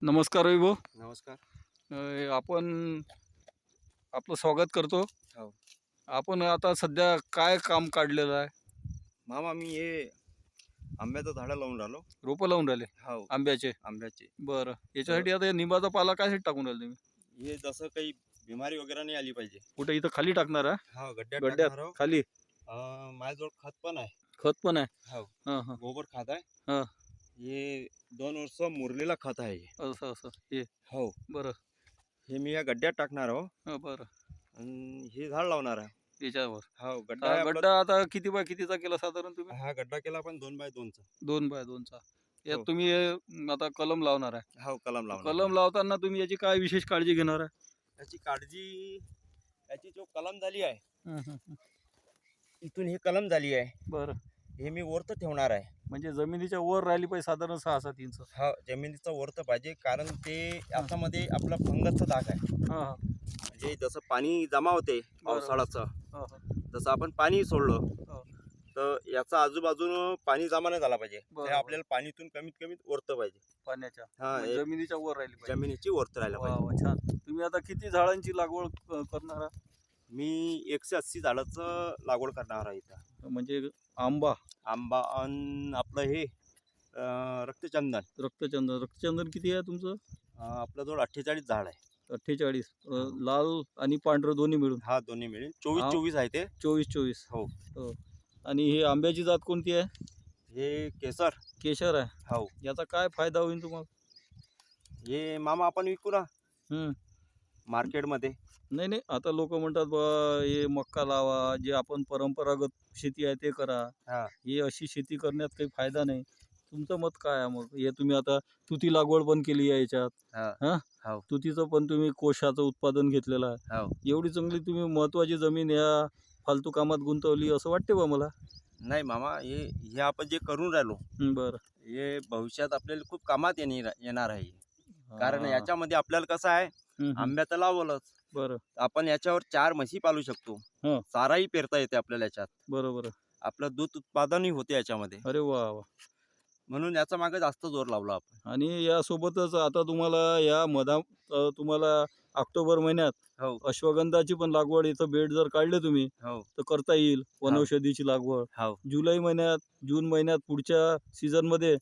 नमस्कार वैभव. नमस्कार. आपण आपलं स्वागत करतो. हो. आपण आता सध्या काय काम काढलेलं आहे? मामा मी हे आंब्याचं झाडं लावून राहिलो. रोपं लावून राहिले हो. आंब्याचे. आंब्याचे. बरं, याच्यासाठी आता निंबाचा पाला काय टाकून राहिले तुम्ही? हे जसं काही बिमारी वगैरे नाही आली पाहिजे. कुठे इथं खाली टाकणार आहे? हो, गड्ड्यात गड्ड्यात टाकणार आहो. खाली माझ्याजवळ खत पण आहे. खत पण आहे. हो. हां हां गोबर खत आहे. हां. हे 2 वर्ष मुरलेला खत आहे हे. असं असं हे. हो. बरं. हे मी या गड्ड्यात टाकणार आहो बरं. आणि हे झाड लावणार आहे. याच्यावर हो, गड्डा हा आहे आपला. गड्डा आता किती बाय कितीचा केला साधारण तुम्ही? हा गड्डा केला आपण 2 बाय 2चा. 2 बाय 2चा. यात हो. तुम्ही आता कलम लावणार आहे. हो, कलम लावणार. कलम लावताना तुम्ही याची काय विशेष काळजी घेणार आहे? याची काळजी, याची जो कलम झाली आहे, हं, हं, हं. इथून ही कलम झाली आहे, बरं, हे मी वरती ठेवणार आहे. म्हणजे जमिनीच्या वर राहिली पाहिजे साधारण 6-7 इंच. हा जमिनीचा वरतं पाहिजे, कारण ते याच्यामध्ये आपला फंगसचा डाग आहे. हां हां म्हणजे जसं पाणी जमा होते पावसाळ्याचं, हां हां. जसं आपण पाणी सोडलं हो. तर याचा आजूबाजूनं पाणी जमा नाही झाला पाहिजे. ते बरोबर. आपल्याला पाणीतून कमीत कमी वरतं पाहिजे. पाण्याच्या हा, म्हणजे जमिनीच्या वर राहिली पाहिजे. जमिनीची वरतं राहायला वा पाहिजे. वा, छान. तुम्ही आता किती झाडांची लागवड करणार आहात? मी 180 झाडाचं लागवड करणार आहे इथं. म्हणजे आंबा, आंबा आणि आपलं हे रक्तचंदन. रक्तचंदन किती आहे तुमचं? आपल्याजवळ 48 झाड आहे. 48. लाल आणि पांढरं दोन्ही मिळून हा, दोन्ही मिळून हा. 24 आहे ते. 24. हो. हो. आणि हे आंब्याची जात कोणती आहे? हे केसर. केशर आहे. हो. याचा काय फायदा होईल तुम्हाला? हे मामा आपण विकू ना हं. मार्केटमध्ये. नाही नाही, आता लोक म्हणतात बा हे मक्का लावा, जे आपण परंपरागत शेती आहे ते करा. हा. ही अशी शेती करण्यात काही फायदा नाही. तुमचं मत काय आहे मग? हे तुम्ही आता तुती लागवड पण केली आहे याच्यात. हा. हां? हो. तुतीचं पण तुम्ही कोशाचं उत्पादन घेतलेलं आहे. हो. एवढी चांगली तुम्ही महत्त्वाची जमीन या फालतू कामात गुंतवली असं वाटते बा मला. नाही मामा, हे आपण जे करून राहिलो, बरं. हे भविष्यात आपल्याला खूप कामात येणार आहे. कारण हां. याच्यामध्ये आपल्याला कसं आहे, हं, हं. आंब्या तर लावलंच, बरं. आपण याच्यावर 4 म्हशी पालू शकतो. हं. चाराही पेरता येते आपल्याला याच्यात. बरं. आपलं दूध उत्पादनही होते याच्यामध्ये. अरे वा वा. म्हणून याचा मागे जास्त जोर लावला आपण. आणि यासोबतच आता तुम्हाला या तुम्हाला ऑक्टोबर महिन्यात हो. अश्वगंधाची पण लागवड इथं बेड जर काढले तुम्ही हो. तर करता येईल. वनौषधीची लागवड हो. जुलै महिन्यात, जून महिन्यात पुढच्या सीझनमध्ये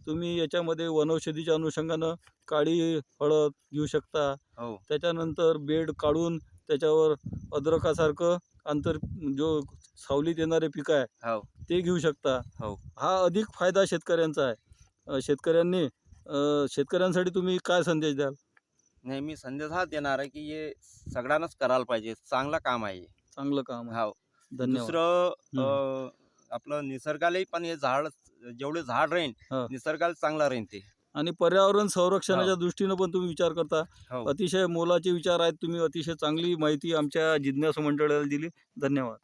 तुम्ही याच्यामध्ये वनौषधीच्या अनुषंगानं काळी हळद घेऊ शकता. हो. त्याच्यानंतर बेड काढून त्याच्यावर अद्रकासारखं आंतर जो सावलीत येणारे पिकं आहे हो. ते घेऊ शकता. हो. हा अधिक फायदा शेतकऱ्यांचा आहे. शेतकऱ्यांसाठी तुम्ही काय संदेश द्याल? नाही, मी संदेश हा देणार आहे की हे सगळ्यांनाच करायला पाहिजे. चांगलं काम आहे हे. चांगलं काम आहे. हो. धन्यवाद. दुसरं आपलं निसर्गालाही पण हे झाड, जेवढे झाड राहीन हो. निसर्गाला चांगला राहीन ते. आणि पर्यावरण संरक्षणाच्या दृष्टीनं पण तुम्ही विचार करता. हो. अतिशय मोलाचे विचार आहेत. तुम्ही अतिशय चांगली माहिती आमच्या जिज्ञासू मंडळाला दिली. धन्यवाद.